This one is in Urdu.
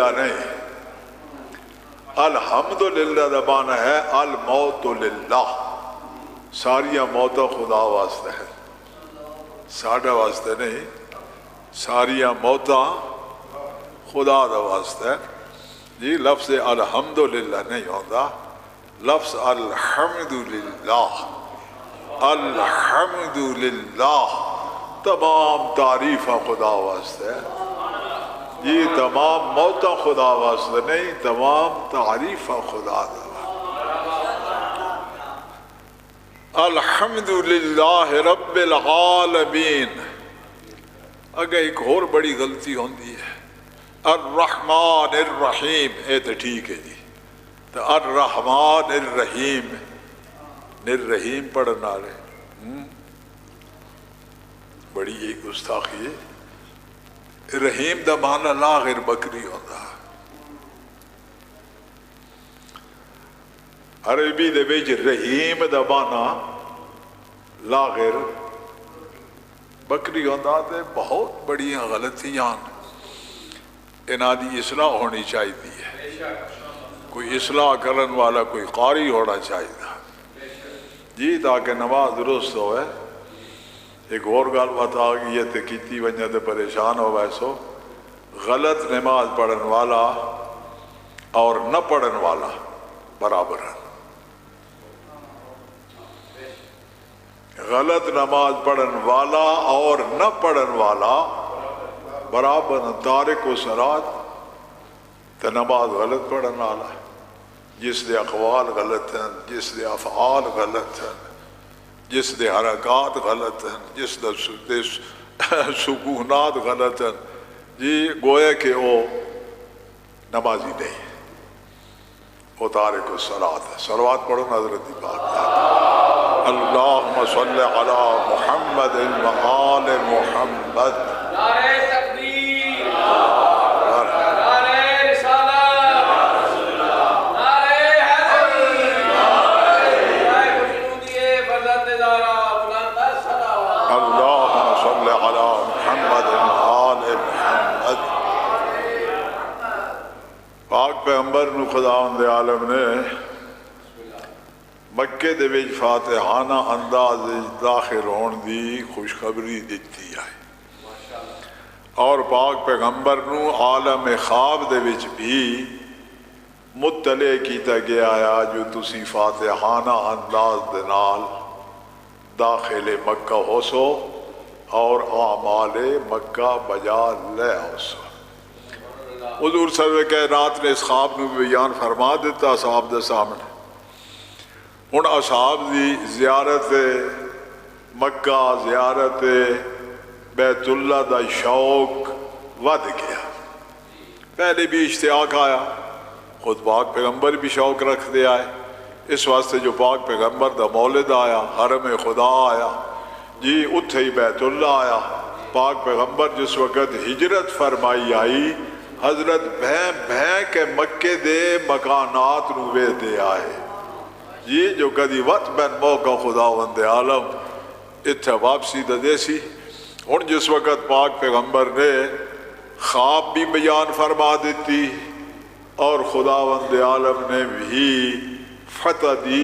للہ نہیں، الحمدللہ دا معنی ہے الموت للہ، ساریاں موتاں خدا واسطے ہے، ساڈا واسطے نہیں، ساریاں موتاں خدا دا واسطے ہے جی۔ لفظ الحمدللہ نہیں ہوتا، لفظ الحمدللہ، الحمدللہ، تمام تعریف خدا واسطے ہے جی، تمام موتاں خدا واسطے نہیں، تمام تعریف خدا دا۔ الحمدللہ رب العالمین۔ اگر ایک اور بڑی غلطی ہوندی ہے، الرحمن الرحیم، اے تو ٹھیک ہے جی، تو الرحمن الرحیم، الرحیم پڑھنا رہے بڑی ایک گستاخی ہے۔ رحیم دا معنی لاغر بکری ہوتا، عربی دے وچ رحیم دا معنی لاغر بکری ہوتا، تے بہت بڑیاں غلطیاں انہاں دی اصلاح ہونی چاہیے ہے، کوئی اصلاح کرن والا کوئی قاری ہونا چاہیے جی، تاکہ نماز درست ہوئے۔ ایک اور گل بتا گئی ہے تے کیتی ونجا تے پریشان ہو ویسو، غلط نماز پڑھن والا اور نہ پڑھن والا برابر ہے، غلط نماز پڑھن والا اور نہ پڑھن والا برابر، تارک و صلاۃ تے نماز غلط پڑھن والا، جس دے اقوال غلط ہیں، جس دے افعال غلط ہیں، جس دے حرکات غلط ہیں، جس دے سکونات غلط ہیں جی، گویا کہ وہ نمازی نہیں، وہ تارک الصلاۃ ہے۔ صلوات پڑھو حضرت پاک، اللہم صلی علی محمد و آل محمد۔ نعرہ تکبیر، نعرہ رسالت، نعرہ حیدری، نعرہ خشنودیہ فرزند زہرا، بلند صلوات۔ اللہم صلی علی محمد و آل محمد۔ پاک پیغمبر نو خداوند عالم نے مکے دے وچ فاتحانہ انداز داخل ہون دی خوشخبری دیتی ہے، اور پاک پیغمبر نو عالم خواب دے وچ بھی مطلع کیتا گیا ہے جو تسی فاتحانہ انداز دے نال داخل مکہ ہو سو اور اعمال مکہ بجا لے ہو سو۔ حضور سرور کائنات نے اس خواب نو بیان فرما دیتا اصحاب دے سامنے۔ ہن اصحاب دی زیارت مکہ، زیارت بیت اللہ دا شوق ود گیا، پہلے بھی اشتیاق آیا، خود پاک پیغمبر بھی شوق رکھ دے آئے، اس واسطے جو پاک پیغمبر دا مولد آیا، حرم خدا آیا جی، اتھے ہی بیت اللہ آیا۔ پاک پیغمبر جس وقت ہجرت فرمائی آئی، حضرت بھین بھین کے مکے دے مکانات نو وے دے آئے جی، جو کدی وقت بین موقع خداوند عالم اتھے واپسی دے دیسی۔ ہن جس وقت پاک پیغمبر نے خواب بھی بیان فرما دیتی اور خداوند عالم نے بھی فتح دی،